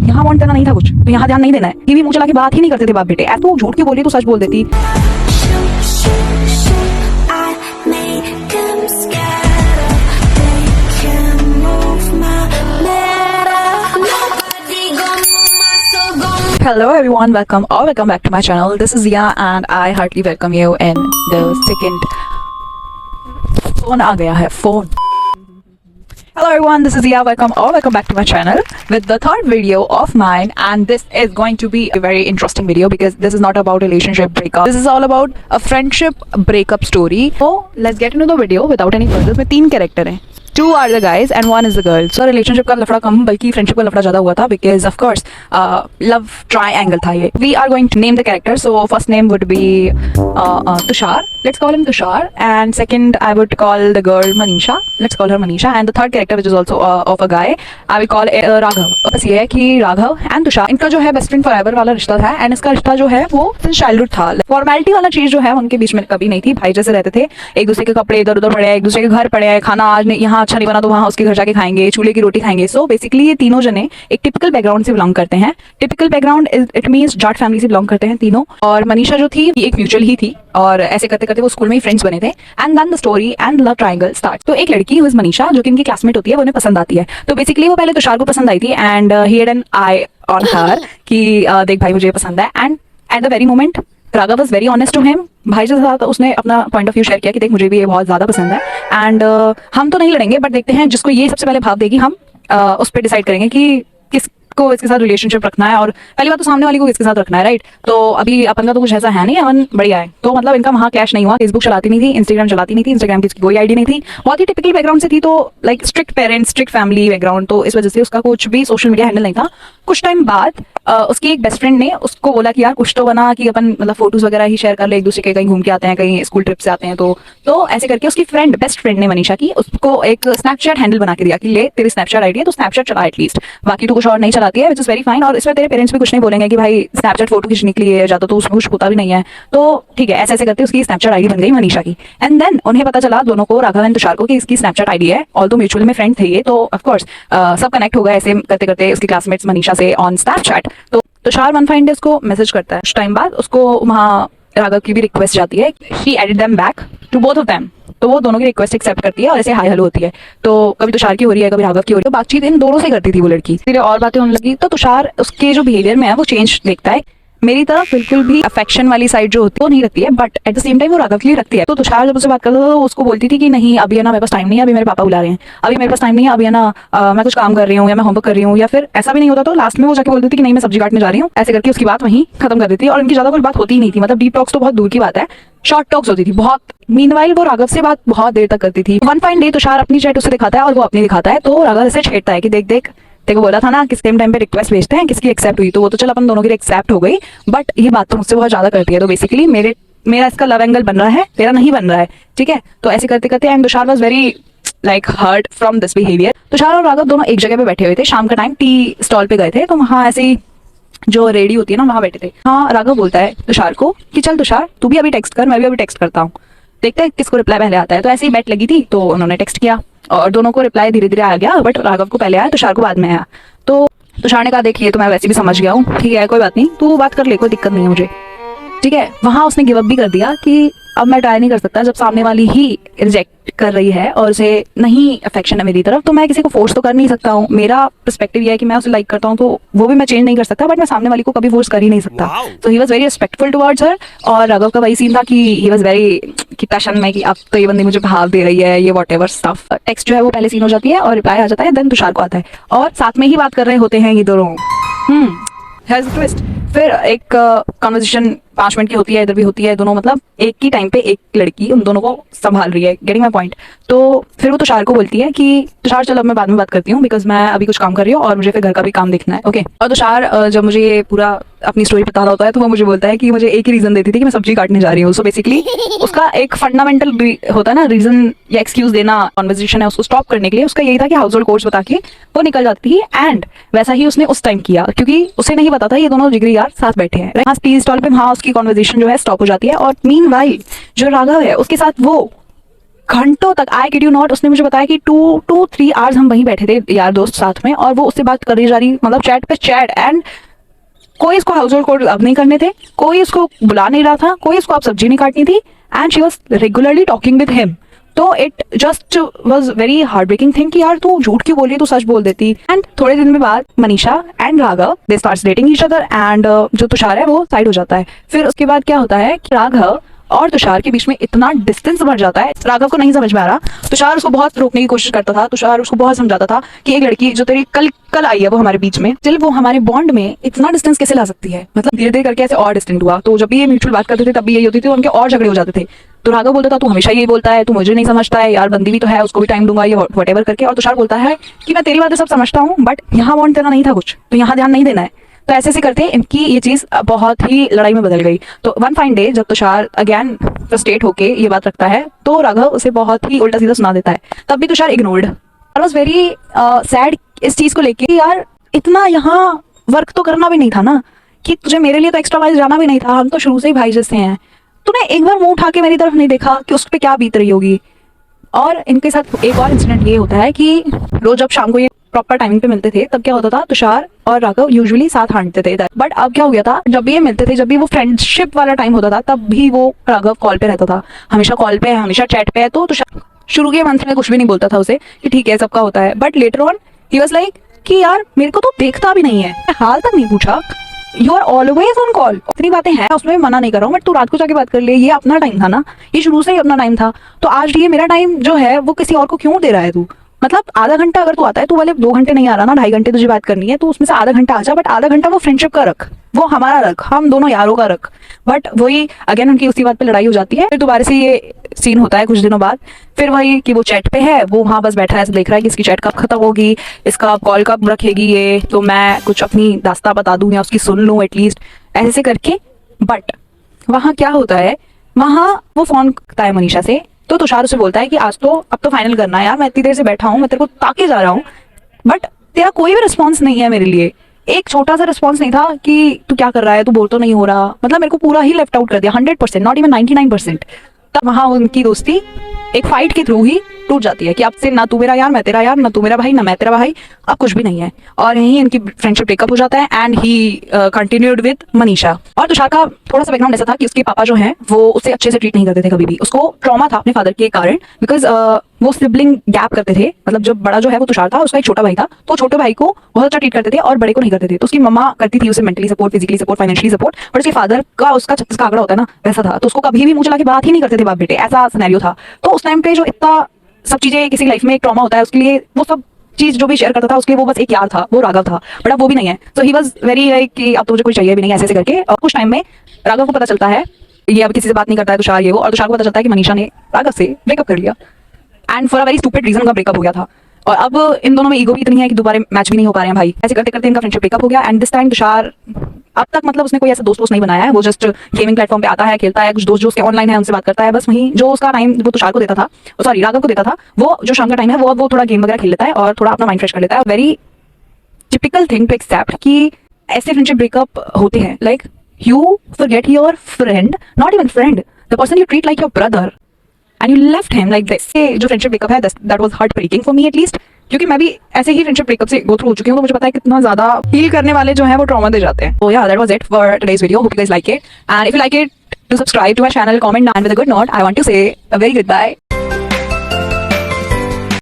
यहाँ वांट करना नहीं था कुछ, तो यहाँ ध्यान नहीं देना है। ये भी मुंह चला के बात ही नहीं करते थे बाप बेटे। तू झूठ क्यों बोल रही, तो सच बोल देती। Hello everyone, welcome back to my channel. This is Zia and I heartily welcome you in the second phone आ गया है phone. Hello everyone, this is Zia. Welcome back to my channel with the third video of mine, and this is going to be a very interesting video because this is not about relationship breakup. This is all about a friendship breakup story. So let's get into the video without any further. इसमें 3 character हैं. 2 are the guys and 1 is the girl. So relationship का लफड़ा कम बल्कि friendship का लफड़ा ज़्यादा हुआ था because of course love triangle था ये. We are going to name the character. So first name would be Tushar. Let's call him Tushar. And second I would call the girl Manisha. Let's call her Manisha. And the third character which is also of a guy, I will call Raghav. बस ये है कि Raghav and Tushar इनका जो है best friend forever वाला रिश्ता था एंड इसका रिश्ता जो है वो चाइल्डहुड था. फॉर्मेलिटी वाला चीज जो है उनके बीच में कभी नहीं थी. भाई जैसे रहते थे, एक दूसरे के कपड़े इधर उधर पड़े हैं, एक दूसरे के घर पड़े हैं, खाना आज यहाँ अच्छा नहीं बना तो वहाँ उसके घर जाके खाएंगे, चूल्हे की रोटी खाएंगे. सो बेसिकली ये तीनों जने एक टिपिकल बैकग्राउंड से बिलोंग करते हैं. Typical background it means Jat family से बिलोंग करते हैं तीनों. और मनीषा जो थी एक म्यूचुअल ही थी और ऐसे करते करते वो स्कूल में ही फ्रेंड्स बने थे. And then the story and love triangle start. तो एक लड़की हु इज मनीषा जो कि इनकी क्लासमेट होती है वो उन्हें पसंद आती है. तो बेसिकली वो पहले तुषार को पसंद आई थी and he had an eye on her कि देख भाई मुझे पसंद है. And at the very moment Raghav was very honest to him. भाई के साथ उसने अपना पॉइंट ऑफ व्यू शेयर किया कि देख मुझे भी ये बहुत ज्यादा पसंद है एंड हम तो नहीं लड़ेंगे बट देखते हैं जिसको ये सबसे पहले भाव देगी हम उस पर डिसाइड करेंगे कि किसको इसके साथ रिलेशनशिप रखना है. और पहली बात तो सामने वाली को किसके साथ रखना है, राइट. तो अभी अपन का तो कुछ ऐसा है नहीं, अपन बढ़िया है. तो मतलब इनका वहाँ क्लैश नहीं हुआ. फेसबुक चलाती नहीं थी, इंस्टाग्राम चलाती नहीं थी, इंस्टाग्राम की कोई आईडी नहीं थी. बहुत ही टिपिकल बैकग्राउंड से थी. तो like strict parents, strict family background. तो इस वजह से उसका कुछ भी सोशल मीडिया हैंडल नहीं था. कुछ टाइम बाद उसकी एक बेस्ट फ्रेंड ने उसको बोला कि यार कुछ तो बना कि अपन मतलब फोटोज वगैरह ही शेयर कर ले, एक दूसरे के कहीं घूम के आते हैं, कहीं स्कूल ट्रिप से आते हैं. तो ऐसे करके उसकी फ्रेंड बेस्ट फ्रेंड ने मनीषा की उसको एक स्नैपचैट हैंडल बना के दिया कि ले तेरी स्नैपचैट आईडी है तो स्नैपचैट चला एटलीस्ट, बाकी तो कुछ और नहीं चलाती है, विच इज वेरी फाइन. और इसमें तेरे पेरेंट्स भी कुछ नहीं बोलेंगे कि भाई स्नैपचैट फोटो खींचने के लिए जाता तो उसमें कुछ होता भी नहीं है. तो ठीक है, ऐसे ऐसे करते उसकी स्नैपचैट आईडी बन गई मनीषा की. एंड देन उन्हें पता चला दोनों को, राघव एंड तुषार को, कि इसकी स्नैपचैट आईडी है. ऑल तो म्यूचुअल में फ्रेंड थे ये, तो ऑफकोर्स सब कनेक्ट हो गए ऐसे करते करते उसकी क्लासमेट्स मनीषा से ऑन स्नैपचैट. तो तुषार वन फाइन डे उसको मैसेज करता है. कुछ टाइम बाद उसको वहाँ राघव की भी रिक्वेस्ट जाती है. She added them back to both of them. तो वो दोनों की रिक्वेस्ट एक्सेप्ट करती है और ऐसे हाई हेलो होती है. तो कभी तुषार की हो रही है, कभी राघव की हो रही है. तो बातचीत इन दोनों से करती थी वो लड़की. फिर और बातें होने लगी तो तुषार उसके जो बिहेवियर में है वो चेंज देखता है. मेरी तरफ बिल्कुल भी अफेक्शन वाली साइड जो होती है वो नहीं रखती है, but at the same time वो राघव के लिए रखती है. तो तुषार जब उससे बात करता था तो उसको बोलती थी कि नहीं अभी है ना मेरे पास टाइम नहीं है, अभी मेरे पापा बुला रहे हैं, अभी मेरे पास टाइम नहीं है, अभी है ना मैं कुछ काम कर रही हूँ या मैं होमवर्क कर रही हूँ. या फिर ऐसा भी नहीं होता तो लास्ट में वो जाके बोलती थी कि नहीं मैं सब्जी काटने जा रही हूँ. ऐसे करके उसकी बात वहीं खत्म कर देती. और इनकी ज्यादा कोई बात होती ही नहीं थी. मतलब डीप टॉक्स तो बहुत दूर की बात है, शॉर्ट टॉक्स होती थी बहुत. मीनवाइल वो राघव से बात बहुत देर तक करती थी. वन फाइन डे तुषार अपनी चैट उसे दिखाता है और वो अपनी दिखाता है. तो राघव ऐसे छेड़ता है कि देख देख देखो बोला था ना किस सेम टाइम पे रिक्वेस्ट भेजते हैं, किसकी एक्सेप्ट हुई. तो वो तो चल अपन दोनों की एक्सेप्ट हो गई, बट ये बात तो मुझसे बहुत ज्यादा करती है. तो बेसिकली मेरा इसका लव एंगल बन रहा है, तेरा नहीं बन रहा है, ठीक है. तो ऐसे करते करते and Tushar was very like hurt from this behaviour. Tushar और राघव दोनों एक जगह पे बैठे हुए थे. शाम का टाइम टी स्टॉल पे गए थे. तो वहाँ ऐसे ही जो रेडी होती है ना वहाँ बैठे थे. हाँ राघव बोलता है तुषार को कि चल तुषार तू भी अभी टेक्स्ट कर, मैं भी अभी टेक्स्ट करता हूँ, देखते हैं किसको रिप्लाई पहले आता है. तो ऐसे ही बैठ लगी थी तो उन्होंने टेक्स्ट किया और दोनों को रिप्लाई धीरे धीरे आ गया, बट राघव को पहले आया, तुषार को बाद में आया. तो तुषार ने कहा देखिए तो मैं वैसे भी समझ गया हूँ, ठीक है कोई बात नहीं, तू बात कर ले, कोई दिक्कत नहीं है मुझे, ठीक है. वहां उसने गिव अप भी कर दिया कि अब मैं ट्राई नहीं कर सकता. जब सामने वाली ही रिजेक्ट कर रही है और उसे नहीं अफेक्शन है मेरी तरफ तो मैं किसी को फोर्स तो कर नहीं सकता हूँ. मेरा पर्सपेक्टिव ये है कि मैं उसे लाइक करता हूँ तो वो भी मैं चेंज नहीं कर सकता, बट मैं सामने वाली को कभी फोर्स कर ही नहीं सकता. तो he was very respectful towards हर. और राघव का वही सीन था कि ही वाज वेरी कि टशन में कि अब तो ये बंदी मुझे भाव दे रही है, ये व्हाटएवर स्टफ. टेक्स्ट जो है वो पहले सीन हो जाती है और रिप्लाई आ जाता है, देन तुषार को आता है और साथ में ही बात कर रहे होते हैं ये दोनों. ट्विस्ट. फिर एक कॉन्वर्सेशन 5 मिनट की होती है, इधर भी होती है, दोनों मतलब एक ही टाइम पे एक लड़की उन दोनों को संभाल रही है. Getting my point. तो फिर वो तुषार को बोलती है कि तुषार चलो मैं बाद में बात करती हूँ बिकॉज मैं अभी कुछ काम कर रही हूँ और मुझे फिर घर का भी काम देखना है, ओके. और तुषार जब मुझे ये पूरा अपनी स्टोरी बता रहा होता है तो वो मुझे बोलता है कि मुझे एक ही रीजन देती थी कि मैं सब्जी काटने जा रही हूँ. सो बेसिकली उसका एक फंडामेंटल होता है ना रीजन या एक्सक्यूज देना कॉन्वर्सेशन है उसको स्टॉप करने के लिए, उसका यही था कि हाउस होल्ड कोर्स बता के वो निकल जाती थी. एंड वैसा ही उसने उस टाइम किया क्योंकि उसे नहीं पता था ये दोनों जिगरी यार साथ बैठे हैं. हाँ टी स्टॉल पे वहाँ उसकी कॉन्वर्सेशन जो है स्टॉप हो जाती है और मीनवाइल जो राघव है उसके साथ वो घंटों तक, आई किड यू नॉट, उसने मुझे बताया कि 2 to 3 आवर्स हम वहीं बैठे थे यार दोस्त साथ में, और वो उससे बात कर रही जा रही, मतलब चैट पे चैट, एंड कोई इसको हाउस होल्ड कोड अब नहीं करने थे, कोई इसको बुला नहीं रहा था, कोई इसको अब सब्जी नहीं काटनी थी, and she was regularly talking with him. तो it just was very heart breaking thing कि यार तू झूठ क्यों बोल रही, तू सच बोल देती। एंड थोड़े दिन में बाद Manisha and Raghav they starts dating each other, and जो तुषार है वो साइड हो जाता है। फिर उसके बाद क्या होता है कि राघव और तुषार के बीच में इतना डिस्टेंस बढ़ जाता है, राघव को नहीं समझ में आ रहा, तुषार उसको बहुत रोकने की कोशिश करता था, तुषार उसको बहुत समझाता था कि एक लड़की जो तेरी कल कल आई है वो हमारे बीच में, स्टिल वो हमारे बॉन्ड में इतना डिस्टेंस कैसे ला सकती है, मतलब धीरे धीरे करके ऐसे और डिस्टेंट हुआ। तो जब भी ये म्यूचुअल बात करते थे तब भी यही होती थी, उनके और झगड़े हो जाते थे। तो राघव बोलता था तू हमेशा यही बोलता है, तू मुझे नहीं समझता है यार, बंदी भी तो है, उसको भी टाइम दूंगा ये व्हाटएवर करके। और तुषार बोलता है कि मैं तेरी बातें सब समझता हूँ, बट यहाँ बॉन्ड तेरा नहीं था कुछ, तो यहाँ ध्यान नहीं देना है। तो ऐसे ऐसे करते इनकी ये चीज बहुत ही लड़ाई में बदल गई। तो वन फाइन डे जब तुषार अगेन फ्रस्ट्रेट होके ये बात रखता है, तो राघव उसे बहुत ही उल्टा सीधा सुना देता है। तब भी Tushar ignored. I was very sad इस चीज को लेके, यार इतना यहाँ वर्क तो करना भी नहीं था ना, कि तुझे मेरे लिए तो एक्स्ट्रा माइल जाना भी नहीं था, हम तो शुरू से ही भाई जैसे हैं। तूने एक बार मुंह उठा के मेरी तरफ नहीं देखा कि उस पर क्या बीत रही होगी। और इनके साथ एक और इंसिडेंट ये होता है कि रोज जब शाम को ये प्रॉपर टाइमिंग पे मिलते थे तब क्या होता था, तुषार और राघव यूजुअली साथ हांटते थे। बट अब क्या हो गया था, जब भी ये मिलते थे, जब भी वो फ्रेंडशिप वाला टाइम होता था, तब भी वो राघव कॉल पे रहता था, हमेशा कॉल पे है, हमेशा चैट पे है। तो तुषार शुरू के मंथ में कुछ भी नहीं बोलता था उसे कि ठीक है सबका होता है, but later on he was like कि यार मेरे को तो देखता भी नहीं है, हाल तक नहीं पूछा, you are always on call. इतनी बातें हैं उसमें, मना नहीं कर रहा हूँ, बट तू रात को जाके बात कर ले, ये अपना टाइम था ना, ये शुरू से ही अपना टाइम था। तो आज ये मेरा टाइम जो है वो किसी और को क्यों दे रहा है तू, मतलब आधा घंटा अगर तू आता है, तू वाले 2 घंटे नहीं आ रहा ना, 2.5 घंटे तुझे बात करनी है, तो उसमें से आधा घंटा आ जा, बट आधा घंटा वो फ्रेंडशिप का रख, वो हमारा रख, हम दोनों यारों का रख। बट वही अगेन उनकी उसी बात पे लड़ाई हो जाती है। फिर दोबारा से ये सीन होता है कुछ दिनों बाद, फिर वही कि वो चैट पे है, वो वहां बस बैठा है, ऐसे देख रहा है कि इसकी चैट कब खत्म होगी, इसका कॉल कब रखेगी ये, तो मैं कुछ अपनी दास्तां बता दूं या उसकी सुन लूं एटलीस्ट, ऐसे करके। बट वहां क्या होता है, वहां वो फोन करता है मनीषा से, तो तुषार उसे बोलता है कि आज तो अब तो फाइनल करना है यार, मैं इतनी देर से बैठा हूँ, मैं तेरे को ताके जा रहा हूँ, बट तेरा कोई भी रिस्पॉन्स नहीं है मेरे लिए, एक छोटा सा रिस्पॉन्स नहीं था कि तू क्या कर रहा है, तू बोल तो नहीं हो रहा, मतलब मेरे को पूरा ही लेफ्ट आउट कर दिया 100%, नॉट इवन 99%। तब वहां उनकी दोस्ती एक फाइट के थ्रू ही टूट जाती है कि अब से ना तू मेरा यार मैं तेरा यार, ना तू मेरा भाई ना मैं तेरा भाई, अब कुछ भी नहीं है। और यही इनकी फ्रेंडशिप ब्रेकअप हो जाता है, and he continued with Manisha. और तुषार का थोड़ा सा बैकग्राउंड ऐसा था कि उसके पापा जो हैं वो उसे अच्छे से ट्रीट नहीं करते थे कभी भी, उसको ट्रॉमा था अपने फादर के कारण, बिकॉज वो सिबलिंग गैप करते थे, मतलब जब बड़ा जो है वो तुषार था, उसका एक छोटा भाई था, तो छोटे भाई को बहुत अच्छा ट्रीट करते थे और बड़े को नहीं करते थे। तो उसकी मम्मा करती थी उसे mentally support, physically support, financially support, but उसके फादर का उसका 36 का आंकड़ा होता है ना, वैसा था, तो उसको कभी भी मुंह चला के बात ही नहीं करते थे बाप बेटे, ऐसा सिनेरियो था। तो उस टाइम पे जो इतना सब चीजें किसी लाइफ में एक ट्रॉमा होता है, उसके लिए वो सब चीज जो भी शेयर करता था उसके लिए वो बस एक यार था, वो राघव था, बट अब वो भी नहीं है। सो ही वाज वेरी लाइक कि अब तो मुझे कोई चाहिए भी नहीं, ऐसे ऐसे करके। और कुछ टाइम में राघव को पता चलता है ये अब किसी से बात नहीं करता है तुषार, ये वो, और तुषार को पता चलता है कि मनीषा ने राघव से ब्रेकअप कर लिया, and for a very stupid reason उनका ब्रेकअप हो गया था। और अब इन दोनों में ईगो भी इतनी है कि दोबारा मैच भी नहीं हो पा रहे हैं भाई, ऐसे करते करते इनका फ्रेंडशिप ब्रेकअप हो गया। एंड दिस टाइम तुषार अब तक मतलब उसने कोई ऐसा दोस्त नहीं बनाया है, वो जस्ट गेमिंग प्लेटफॉर्म पे आता है, खेलता है, कुछ दोस्त जो उसके ऑनलाइन है उनसे बात करता है, बस वहीं जो उसका टाइम वो तुषार को देता था, सॉरी राघव को देता था, वो जो शाम का टाइम है वो थोड़ा गेम वगैरह खेल लेता है और थोड़ा अपना माइंड फ्रेश कर लेता है। Very typical thing to accept कि ऐसे फ्रेंडशिप ब्रेकअप होते हैं, like you forget your friend, not even friend, the person you treat like your brother, and you left him like this. जो फ्रेंडशिप ब्रेकअप है that was heart breaking for me at least, क्योंकि मैं भी ऐसे ही friendship breakup से go through हो चुकी हूँ, तो मुझे पता है कितना ज्यादा हील करने वाले जो है वो ट्रॉमा दे जाते हैं। तो या that was it for today's video, hope you guys like it, and if you like it, do subscribe to my channel, comment down with a good note. I want to say a very goodbye.